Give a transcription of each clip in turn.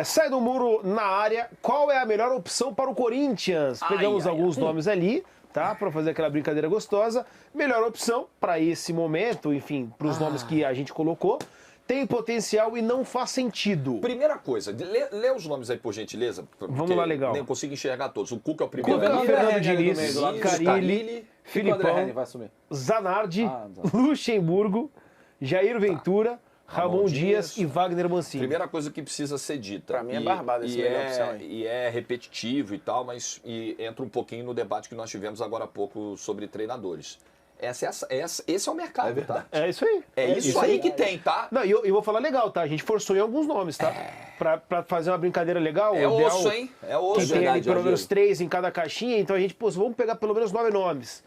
Sai do muro na área. Qual é a melhor opção para o Corinthians? Pegamos alguns nomes ali, tá? Para fazer aquela brincadeira gostosa. Melhor opção para esse momento, enfim, para os nomes que a gente colocou. Tem potencial e não faz sentido. Primeira coisa, lê os nomes aí, por gentileza. Vamos lá, legal. Nem consigo enxergar todos. O Cuca é o primeiro. Cuca, Fernando Diniz, Carille, Filipão, vai assumir. Zanardi, Luxemburgo, Jair Ventura, Ramon Dias e Wagner Mancini. Primeira coisa que precisa ser dita. Pra mim é barbada essa melhor opção aí. E é repetitivo e tal, mas entra um pouquinho no debate que nós tivemos agora há pouco sobre treinadores. Esse é o mercado, É verdade. tá? É isso aí. É isso aí que tem, tá? Não, e eu vou falar legal, tá? A gente forçou em alguns nomes, tá? Pra fazer uma brincadeira legal. É o ideal, osso, hein? É osso. Que tem ali verdade, pelo Diego. menos 3 em cada caixinha, então a gente, pô, vamos pegar pelo menos 9 nomes.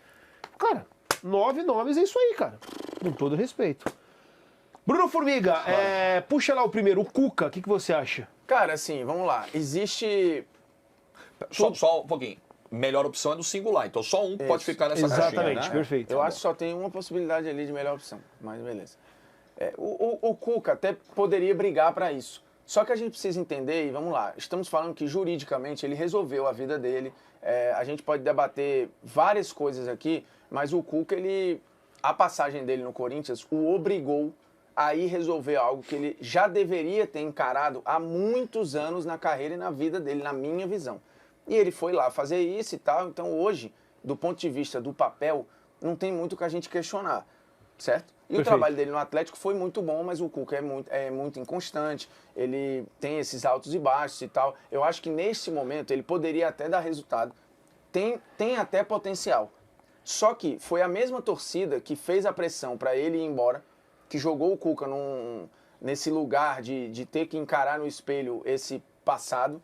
Cara, 9 nomes é isso aí, cara. Com todo respeito. Bruno Formiga, puxa lá o primeiro, o Cuca, o que você acha? Cara, assim, vamos lá. Existe... Só um pouquinho. Melhor opção é do singular, então só um pode ficar nessa caixinha, Exatamente, né? perfeito. Eu acho que só tem uma possibilidade ali de melhor opção, mas beleza. O Cuca até poderia brigar para isso. Só que a gente precisa entender, e vamos lá, estamos falando que juridicamente ele resolveu a vida dele, a gente pode debater várias coisas aqui, mas o Cuca, a passagem dele no Corinthians o obrigou a ir resolver algo que ele já deveria ter encarado há muitos anos na carreira e na vida dele, na minha visão. E ele foi lá fazer isso e tal, então hoje, do ponto de vista do papel, não tem muito o que a gente questionar, certo? E Perfeito. o trabalho dele no Atlético foi muito bom, mas o Cuca é muito inconstante, ele tem esses altos e baixos e tal. Eu acho que nesse momento ele poderia até dar resultado, tem até potencial. Só que foi a mesma torcida que fez a pressão para ele ir embora, que jogou o Cuca nesse lugar de ter que encarar no espelho esse passado.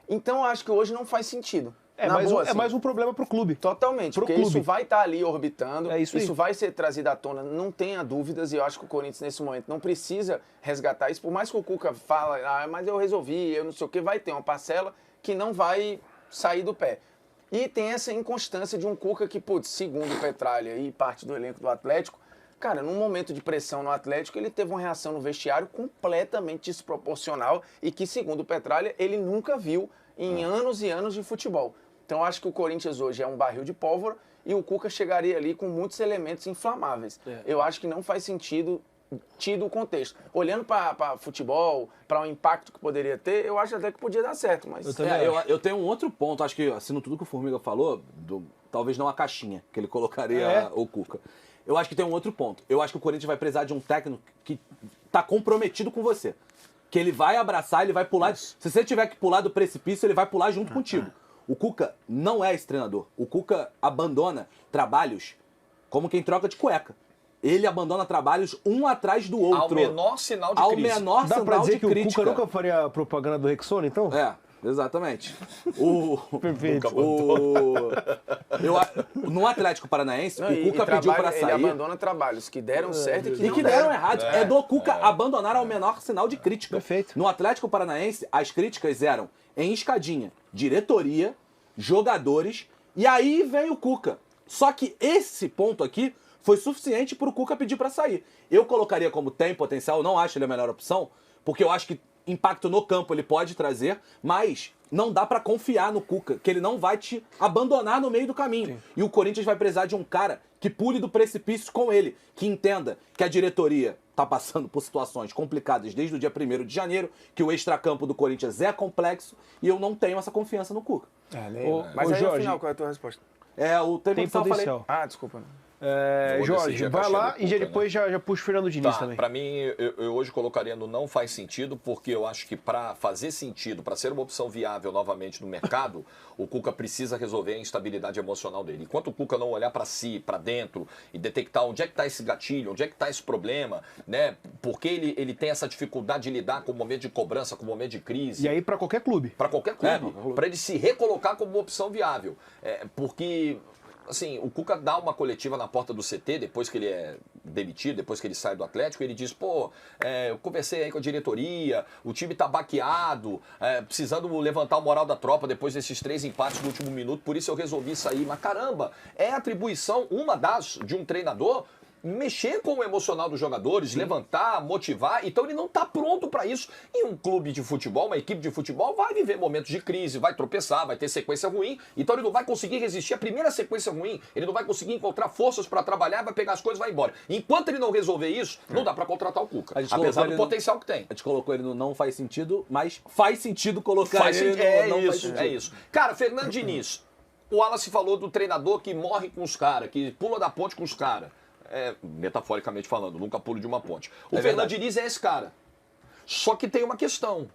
Então eu acho que hoje não faz sentido. É mais um problema pro clube. Totalmente, Pro porque clube. isso vai estar ali orbitando, É isso aí. vai ser trazido à tona, não tenha dúvidas, e eu acho que o Corinthians nesse momento não precisa resgatar isso, por mais que o Cuca fala, mas eu resolvi, eu não sei o que, vai ter uma parcela que não vai sair do pé. E tem essa inconstância de um Cuca que, putz, segundo o Petralha e parte do elenco do Atlético, cara, num momento de pressão no Atlético, ele teve uma reação no vestiário completamente desproporcional e que, segundo o Petralha, ele nunca viu em anos e anos de futebol. Então, eu acho que o Corinthians hoje é um barril de pólvora e o Cuca chegaria ali com muitos elementos inflamáveis. Eu acho que não faz sentido, tido o contexto. Olhando para futebol, para o impacto que poderia ter, eu acho até que podia dar certo. Mas Eu tenho um outro ponto, acho que, assino tudo que o Formiga falou, talvez não a caixinha que ele colocaria o Cuca. Eu acho que tem um outro ponto. Eu acho que o Corinthians vai precisar de um técnico que tá comprometido com você. Que ele vai abraçar, ele vai pular. Se você tiver que pular do precipício, ele vai pular junto contigo. O Cuca não é esse treinador. O Cuca abandona trabalhos como quem troca de cueca. Ele abandona trabalhos um atrás do outro. Ao menor sinal de crise. Dá pra dizer que o Cuca nunca faria propaganda do Rexona, então? Exatamente. Perfeito. No Atlético Paranaense, não, o Cuca pediu pra sair. Ele abandona trabalhos que deram certo e que deram errado. É do Cuca abandonar ao menor sinal de crítica. Perfeito. No Atlético Paranaense, as críticas eram em escadinha, diretoria, jogadores, e aí vem o Cuca. Só que esse ponto aqui foi suficiente para o Cuca pedir para sair. Eu colocaria como tem potencial, não acho ele a melhor opção, porque eu acho que impacto no campo ele pode trazer, mas não dá pra confiar no Cuca, que ele não vai te abandonar no meio do caminho. Sim. E o Corinthians vai precisar de um cara que pule do precipício com ele, que entenda que a diretoria tá passando por situações complicadas desde o dia 1º de janeiro, que o extracampo do Corinthians é complexo, e eu não tenho essa confiança no Cuca. Mas aí, Jorge, afinal, qual é a tua resposta? O tem potencial. Desculpa. Jorge, vai lá e depois já puxa o Fernando Diniz também. Para mim, eu hoje colocaria no não faz sentido, porque eu acho que para fazer sentido, para ser uma opção viável novamente no mercado, o Cuca precisa resolver a instabilidade emocional dele. Enquanto o Cuca não olhar para si, para dentro e detectar onde é que está esse gatilho, onde é que está esse problema, né? Porque ele tem essa dificuldade de lidar com o momento de cobrança, com o momento de crise. E aí para qualquer clube. Para qualquer clube. Para ele se recolocar como uma opção viável. Porque... Assim, o Cuca dá uma coletiva na porta do CT, depois que ele é demitido, depois que ele sai do Atlético, ele diz, eu conversei aí com a diretoria, o time tá baqueado, precisando levantar o moral da tropa depois desses 3 empates no último minuto, por isso eu resolvi sair. Mas caramba, é atribuição, uma das, de um treinador, mexer com o emocional dos jogadores, levantar, motivar. Então ele não está pronto para isso. E um clube de futebol, uma equipe de futebol, vai viver momentos de crise, vai tropeçar, vai ter sequência ruim. Então ele não vai conseguir resistir à primeira sequência ruim. Ele não vai conseguir encontrar forças para trabalhar, vai pegar as coisas e vai embora. Enquanto ele não resolver isso, não dá para contratar o Cuca. Apesar do potencial que tem. A gente colocou ele no não faz sentido, mas faz sentido colocar ele no não faz sentido. É isso. Cara, Fernando Diniz, o Wallace falou do treinador que morre com os caras, que pula da ponte com os caras. Metaforicamente falando, nunca pulo de uma ponte. O Fernando Diniz é esse cara. Só que tem uma questão.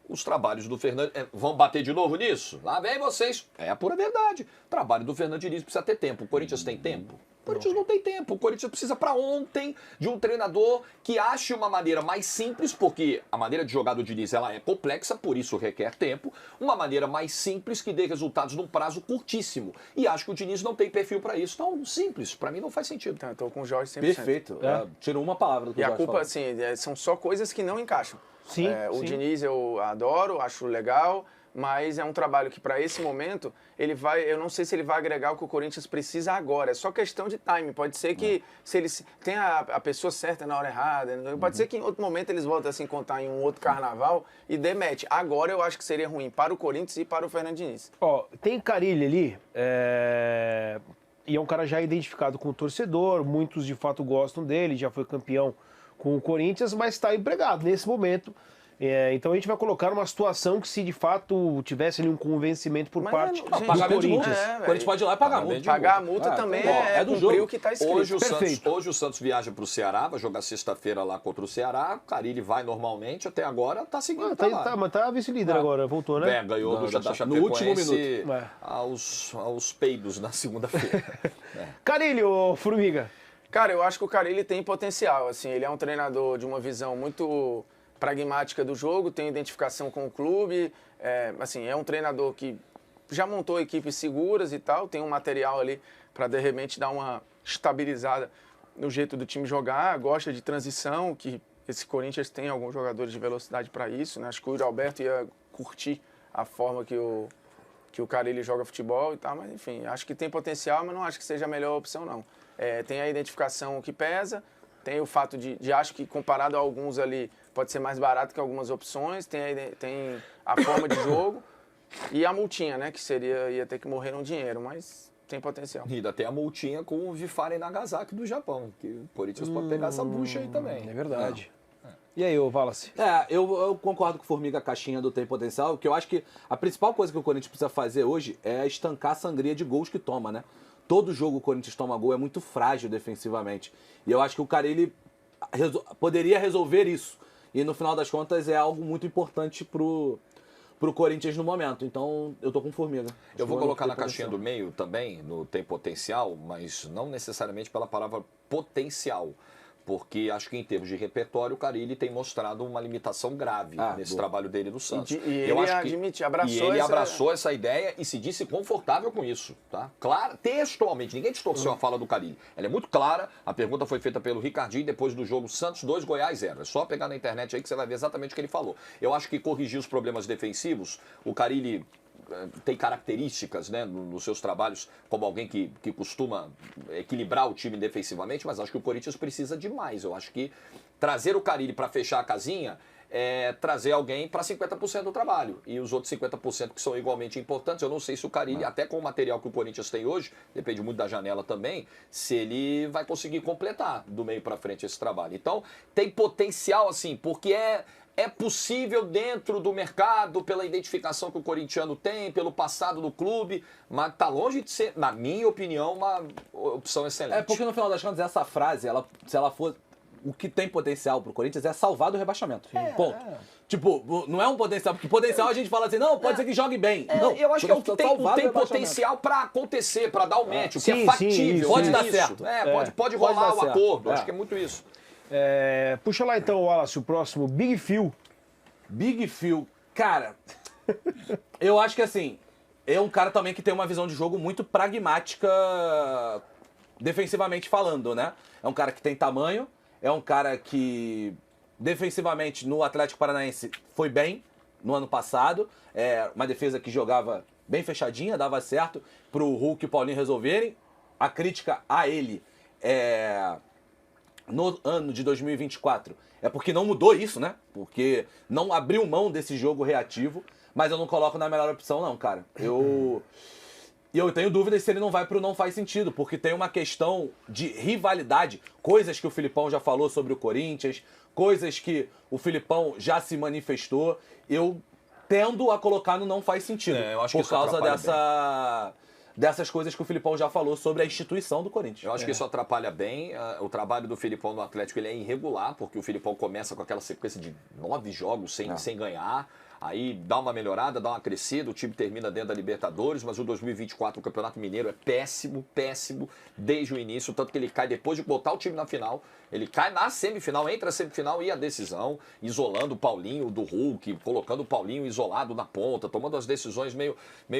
Os trabalhos do Fernando... vão bater de novo nisso? Lá vem vocês. É a pura verdade. O trabalho do Fernando Diniz precisa ter tempo. O Corinthians tem tempo? O Corinthians não tem tempo. O Corinthians precisa para ontem de um treinador que ache uma maneira mais simples, porque a maneira de jogar do Diniz ela é complexa, por isso requer tempo. Uma maneira mais simples que dê resultados num prazo curtíssimo. E acho que o Diniz não tem perfil para isso. Então, simples. Para mim não faz sentido. Então, estou com o Jorge 100%. Perfeito. Tirou uma palavra do que E o a Jorge culpa, falou. assim, são só coisas que não encaixam. Sim, O sim. Diniz eu adoro, acho legal, mas é um trabalho que para esse momento ele vai, eu não sei se ele vai agregar o que o Corinthians precisa agora, é só questão de time. Pode ser que se eles tem a pessoa certa na hora errada, pode ser que em outro momento eles voltem a se encontrar em um outro carnaval e demete. Agora eu acho que seria ruim para o Corinthians e para o Fernando Diniz. Ó, tem Carille ali, e é um cara já identificado com o torcedor, muitos de fato gostam dele, já foi campeão com o Corinthians, mas está empregado nesse momento. Então a gente vai colocar uma situação que se de fato tivesse ali um convencimento por parte do Pagamento de multa. Corinthians. O Corinthians pode ir lá e pagar a multa. Pagar a multa também é do jogo. jogo que está escrito. Hoje o Santos viaja para o Ceará, vai jogar sexta-feira lá contra o Ceará. O Carille vai normalmente, até agora está seguindo o trabalho. Mas tá vice-líder agora, voltou, né? Ganhou Não, da no Chapecoense último minuto. aos peidos na segunda-feira. Carille, ô Formiga. Cara, eu acho que o Carille tem potencial, assim, ele é um treinador de uma visão muito pragmática do jogo, tem identificação com o clube, é um treinador que já montou equipes seguras e tal, tem um material ali para de repente dar uma estabilizada no jeito do time jogar, gosta de transição, que esse Corinthians tem alguns jogadores de velocidade para isso, né? Acho que o Yuri Alberto ia curtir a forma que o Carille joga futebol e tal, mas enfim, acho que tem potencial, mas não acho que seja a melhor opção não. Tem a identificação que pesa, tem o fato de acho que comparado a alguns ali pode ser mais barato que algumas opções, tem a forma de jogo e a multinha, né, que ia ter que morrer no dinheiro, mas tem potencial. E ainda tem a multinha com o Vifaren Nagasaki do Japão, que o Corinthians pode pegar essa bucha aí também. É verdade. E aí, ô Wallace? Eu concordo com o Formiga, a caixinha do tem potencial, porque eu acho que a principal coisa que o Corinthians precisa fazer hoje é estancar a sangria de gols que toma, né? Todo jogo o Corinthians toma gol, é muito frágil defensivamente. E eu acho que o Carille poderia resolver isso. E no final das contas é algo muito importante pro Corinthians no momento. Então eu tô com Formiga. Eu vou colocar na caixinha do meio também, no tem potencial, mas não necessariamente pela palavra potencial. Porque acho que em termos de repertório, o Carille tem mostrado uma limitação grave nesse trabalho dele no Santos. E ele abraçou essa ideia e se disse confortável com isso. Tá? Claro, textualmente, ninguém distorceu a fala do Carille. Ela é muito clara, a pergunta foi feita pelo Ricardinho depois do jogo Santos 2, Goiás 0. É só pegar na internet aí que você vai ver exatamente o que ele falou. Eu acho que corrigir os problemas defensivos, o Carille tem características, né, nos seus trabalhos como alguém que costuma equilibrar o time defensivamente, mas acho que o Corinthians precisa de mais. Eu acho que trazer o Carille para fechar a casinha é trazer alguém para 50% do trabalho. E os outros 50% que são igualmente importantes, eu não sei se o Carille, até com o material que o Corinthians tem hoje, depende muito da janela também, se ele vai conseguir completar do meio para frente esse trabalho. Então, tem potencial, assim, porque é possível dentro do mercado, pela identificação que o corintiano tem, pelo passado do clube, mas está longe de ser, na minha opinião, uma opção excelente. Porque no final das contas, essa frase, se ela for... O que tem potencial pro Corinthians é salvar do rebaixamento. Ponto. Tipo, não é um potencial, porque potencial a gente fala assim, não, pode ser que jogue bem. Não, eu acho que é o que tem potencial para acontecer, para dar o match, o que é factível. Pode dar certo. Pode rolar o acordo, acho que é muito isso. Puxa lá então, Wallace, o próximo, Big Phil. Big Phil, cara, eu acho que assim, é um cara também que tem uma visão de jogo muito pragmática, defensivamente falando, né? É um cara que tem tamanho, é um cara que defensivamente no Atlético Paranaense foi bem no ano passado, uma defesa que jogava bem fechadinha, dava certo pro Hulk e o Paulinho resolverem. A crítica a ele é no ano de 2024, é porque não mudou isso, né? Porque não abriu mão desse jogo reativo, mas eu não coloco na melhor opção, não, cara. E eu tenho dúvidas se ele não vai pro não faz sentido, porque tem uma questão de rivalidade, coisas que o Filipão já falou sobre o Corinthians, coisas que o Filipão já se manifestou. Eu tendo a colocar no não faz sentido, eu acho que por isso causa atrapalha dessas coisas que o Filipão já falou sobre a instituição do Corinthians. Eu acho que isso atrapalha bem. O trabalho do Filipão no Atlético ele é irregular, porque o Filipão começa com aquela sequência de 9 jogos sem ganhar. Aí dá uma melhorada, dá uma crescida, o time termina dentro da Libertadores, mas o 2024, o Campeonato Mineiro, é péssimo, péssimo, desde o início, tanto que ele cai depois de botar o time na final, ele cai na semifinal, entre a semifinal e a decisão, isolando o Paulinho do Hulk, colocando o Paulinho isolado na ponta, tomando as decisões meio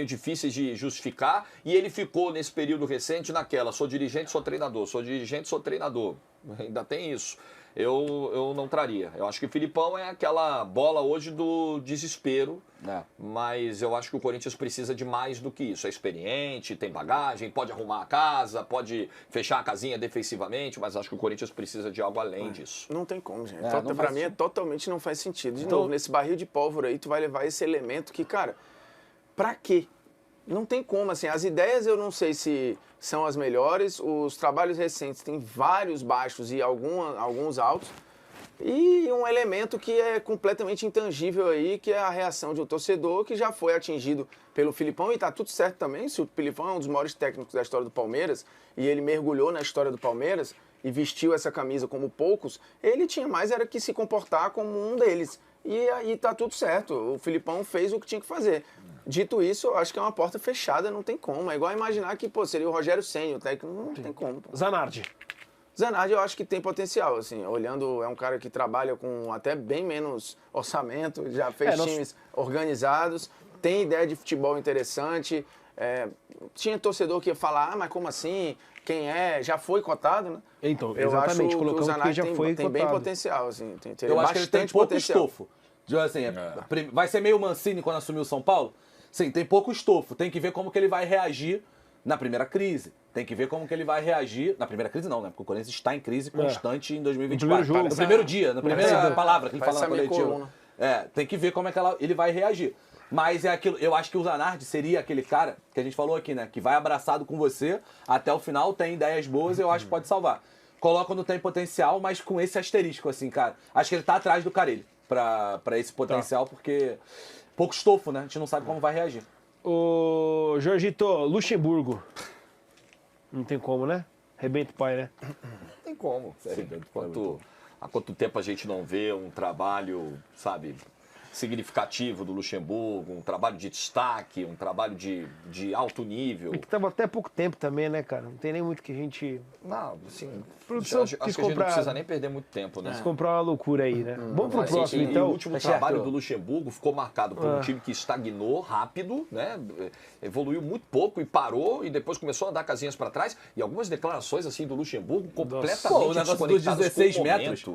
difíceis de justificar, e ele ficou nesse período recente naquela, sou dirigente, sou treinador, sou dirigente, sou treinador, ainda tem isso. Eu não traria. Eu acho que o Filipão é aquela bola hoje do desespero, mas eu acho que o Corinthians precisa de mais do que isso. É experiente, tem bagagem, pode arrumar a casa, pode fechar a casinha defensivamente, mas acho que o Corinthians precisa de algo além disso. Não tem como, gente. Pra mim, totalmente não faz sentido. De novo, nesse barril de pólvora aí, tu vai levar esse elemento que, cara, pra quê? Não tem como, assim, as ideias eu não sei se são as melhores, os trabalhos recentes têm vários baixos e alguns altos, e um elemento que é completamente intangível aí, que é a reação de um torcedor que já foi atingido pelo Filipão, e tá tudo certo também, se o Filipão é um dos maiores técnicos da história do Palmeiras, e ele mergulhou na história do Palmeiras, e vestiu essa camisa como poucos, ele tinha mais era que se comportar como um deles. E aí tá tudo certo, o Filipão fez o que tinha que fazer. Dito isso, eu acho que é uma porta fechada, não tem como. É igual imaginar que, seria o Rogério Ceni, o técnico, não tem como. Zanardi eu acho que tem potencial, assim, olhando, é um cara que trabalha com até bem menos orçamento, já fez times organizados, tem ideia de futebol interessante, tinha torcedor que ia falar, mas como assim? Quem é? Já foi cotado, né? Então, exatamente, colocamos que já foi tem bem potencial, assim, tem eu acho que ele tem pouco potencial. estofo. Assim, vai ser meio Mancini quando assumiu o São Paulo? Sim, tem pouco estofo. Tem que ver como que ele vai reagir na primeira crise. Tem que ver como que ele vai reagir... Na primeira crise não, né? Porque o Corinthians está em crise constante em 2024. No primeiro dia, na primeira palavra que ele fala na coletiva. Tem que ver como é que ele vai reagir. Mas é aquilo, eu acho que o Zanardi seria aquele cara que a gente falou aqui, né? Que vai abraçado com você até o final, tem ideias boas e eu acho que pode salvar. Coloca no tem potencial, mas com esse asterisco, assim, cara. Acho que ele tá atrás do Carille pra esse potencial, porque pouco estofo, né? A gente não sabe como vai reagir. Ô, Jorgito, Luxemburgo. Não tem como, né? Rebenta o pai, né? Não tem como. Há quanto tempo a gente não vê um trabalho, sabe, significativo do Luxemburgo, um trabalho de destaque, um trabalho de alto nível. E que tava até pouco tempo também, né, cara? Não tem nem muito que a gente... Não, assim, produção acho que a gente não precisa nem perder muito tempo, né? Quis comprar uma loucura aí, né? Vamos pro próximo, então. O último trabalho do Luxemburgo ficou marcado por um time que estagnou rápido, né? Evoluiu muito pouco e parou, e depois começou a dar casinhas para trás. E algumas declarações, assim, do Luxemburgo completamente o negócio dos 16 metros.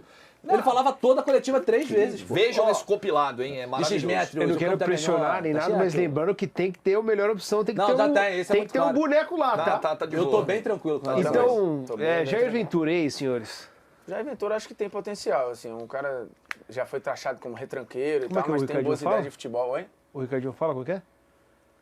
Ele falava toda a coletiva 3 vezes. Vejam esse compilado, hein? É maravilhoso. Eu não quero pressionar nem nada, mas lembrando que tem que ter a melhor opção, tem que ter um boneco lá, tá? Eu tô bem tranquilo com isso. Então, Jair Ventura, e aí, senhores? Jair Ventura acho que tem potencial, assim, um cara já foi taxado como retranqueiro e tal, mas tem boas ideias de futebol, hein? O Ricardinho fala qual que é?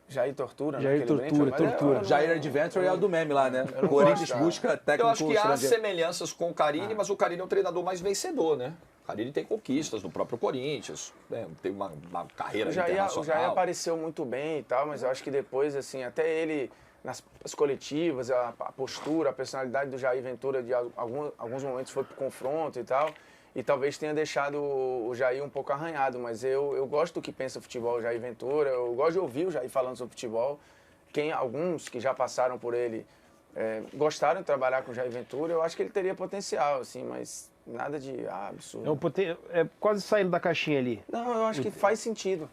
Jair Tortura, né? Jair Tortura. Jair Adventure é o do meme lá, né? O Corinthians busca técnico. Eu acho que há semelhanças com o Carille, mas o Carille é um treinador mais vencedor, né? O Carille tem conquistas no próprio Corinthians, né? Tem uma carreira internacional. O Jair apareceu muito bem e tal, mas eu acho que depois, assim, até ele, nas coletivas, a postura, a personalidade do Jair Ventura, de alguns momentos foi pro confronto e tal, e talvez tenha deixado o Jair um pouco arranhado, mas eu gosto do que pensa o futebol, o Jair Ventura, eu gosto de ouvir o Jair falando sobre futebol. Alguns que já passaram por ele gostaram de trabalhar com o Jair Ventura, eu acho que ele teria potencial, assim, mas nada de absurdo. É quase saindo da caixinha ali. Não, eu acho que faz sentido,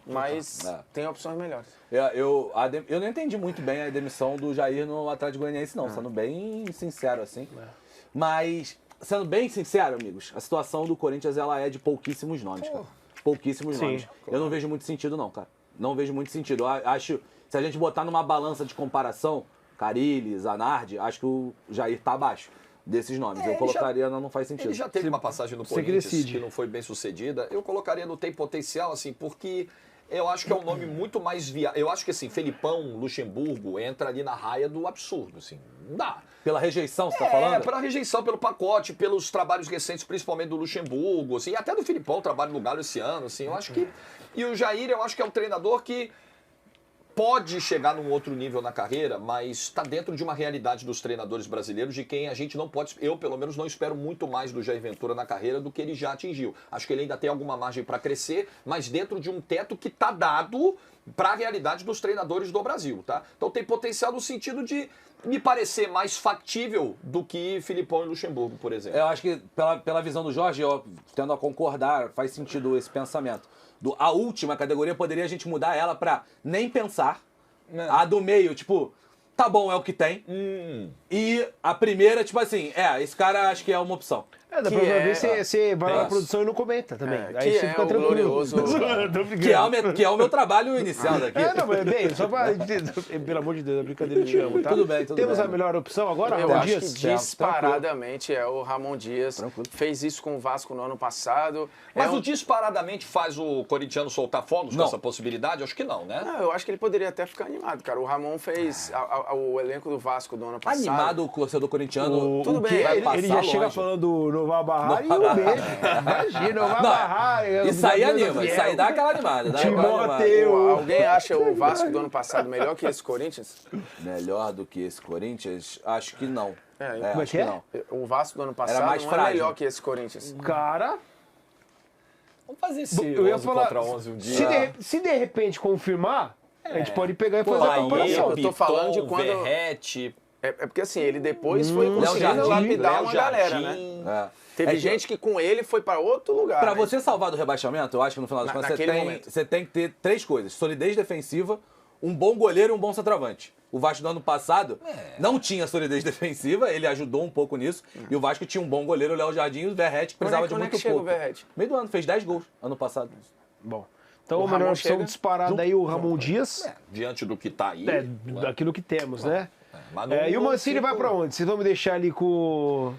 mas tem opções melhores. Eu não entendi muito bem a demissão do Jair no Atlético Goianiense, não, sendo bem sincero, assim. Mas... Sendo bem sincero, amigos, a situação do Corinthians ela é de pouquíssimos nomes, cara. Pouquíssimos nomes. Claro. Eu não vejo muito sentido, não, cara. Não vejo muito sentido. Eu acho, se a gente botar numa balança de comparação, Carille, Zanardi, acho que o Jair tá abaixo. desses nomes. Eu colocaria não faz sentido. Ele já teve uma passagem no Você que Corinthians decide. que não foi bem sucedida. Eu colocaria no tem potencial, assim, porque eu acho que é um nome muito mais viável. Eu acho que, assim, Felipão, Luxemburgo, entra ali na raia do absurdo, assim. Não dá. Pela rejeição, você tá falando? Pela rejeição, pelo pacote, pelos trabalhos recentes, principalmente do Luxemburgo, assim, até do Filipão, o trabalho no Galo esse ano, assim, eu acho que... E o Jair, eu acho que é um treinador que pode chegar num outro nível na carreira, mas está dentro de uma realidade dos treinadores brasileiros de quem a gente não pode... Eu, pelo menos, não espero muito mais do Jair Ventura na carreira do que ele já atingiu. Acho que ele ainda tem alguma margem para crescer, mas dentro de um teto que está dado para a realidade dos treinadores do Brasil, tá? Então tem potencial no sentido de me parecer mais factível do que Filipão e Luxemburgo, por exemplo. Eu acho que, pela visão do Jorge, eu tendo a concordar, faz sentido esse pensamento. A última categoria, poderia a gente mudar ela pra nem pensar. A do meio, tipo, tá bom, é o que tem. E a primeira, tipo assim, esse cara acho que é uma opção. Da próxima vez você vai na produção e não comenta também. Aí você fica tranquilo. Glorioso. Que é o meu trabalho inicial daqui. Não, mas bem, só pra... Pelo amor de Deus, é brincadeira, eu te amo, tá? Tudo bem, tudo Temos bem. a melhor opção agora, Eu Ramon acho Dias? que disparadamente é o Ramon Dias. Tranquilo. Fez isso com o Vasco no ano passado. Mas o disparadamente faz o corintiano soltar fogos com essa possibilidade? Acho que não, né? Não, eu acho que ele poderia até ficar animado, cara. O Ramon fez o elenco do Vasco do ano passado. Animado o torcedor corintiano. Tudo bem, vai Ele já passar chega longe. falando no vai barrar e o beijo. Imagina, o vai barrar. Isso aí anima, isso aí dá aquela animada. Dá aquela animada. Timóteo. Alguém acha o Vasco do ano passado melhor que esse Corinthians? Melhor do que esse Corinthians? Acho que não. Como é acho que é? não. O Vasco do ano passado mais não é frágil. melhor que esse Corinthians. Cara, Vamos fazer esse eu ia 11 falar, contra 11 um dia. se de repente confirmar, a gente pode pegar e fazer a comparação. eu tô falando de quando- Verrete, É porque assim, ele depois foi Léo conseguindo Jardim, lapidar Léo uma galera, Jardim. né? É. Teve É que- gente que com ele foi pra outro lugar. Pra né? você salvar do rebaixamento, eu acho que no final das contas naquele momento. você tem que ter três coisas: solidez defensiva, um bom goleiro e um bom centroavante. O Vasco do ano passado não tinha solidez defensiva, ele ajudou um pouco nisso. E o Vasco tinha um bom goleiro, o Léo Jardim, e o Verrete, que precisava de Quando é muito que chega pouco. o Verrete? Meio do ano, fez 10 gols ano passado. Bom, então O a melhor Ramon opção chega disparada aí, o Ramon Dias. diante do que tá aí. Daquilo que temos, né? Mas não- E o não Mancini fico- vai pra onde? Vocês vão me deixar ali com o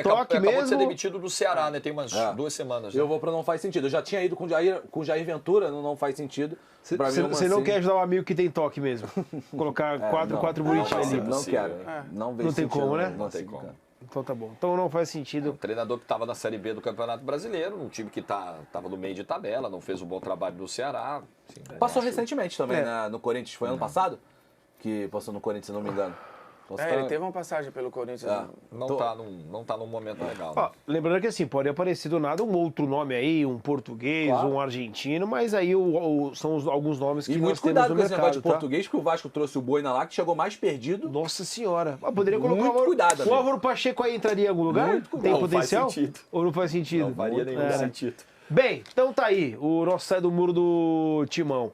toque acabou de ser mesmo? demitido do Ceará, né? Tem umas 2 semanas. Eu vou pra não faz sentido. Eu já tinha ido com o Jair Ventura, não faz sentido. Pra mim, o Você não Mancini- quer ajudar um amigo que tem toque mesmo? Colocar quatro bonitinhos ali. Não quero. Não vejo Não tem sentido, como, né? Não tem Não tem como. Então tá bom. Então não faz sentido. Um treinador que estava na Série B do Campeonato Brasileiro, um time que estava no meio de tabela, não fez um bom trabalho no Ceará. Assim, Passou acho- recentemente também no Corinthians. Foi ano passado? Que passou no Corinthians, se não me engano. Então, Ele teve uma passagem pelo Corinthians. né? Não tá num momento legal. Ó, lembrando que assim, pode aparecer do nada um outro nome aí, um português, Claro. um argentino, mas aí são alguns nomes que E nós muito temos cuidado no com esse mercado, negócio de tá? português, porque o Vasco trouxe o Boina lá, que chegou mais perdido. Nossa senhora. Poderia colocar Muito o cuidado, O amigo. Álvaro Pacheco aí entraria em algum lugar? Muito cuidado. Tem Não faz potencial? sentido. Ou não faz sentido? Não faria nenhum É. sentido. Bem, então tá aí, o nosso sai do muro do Timão.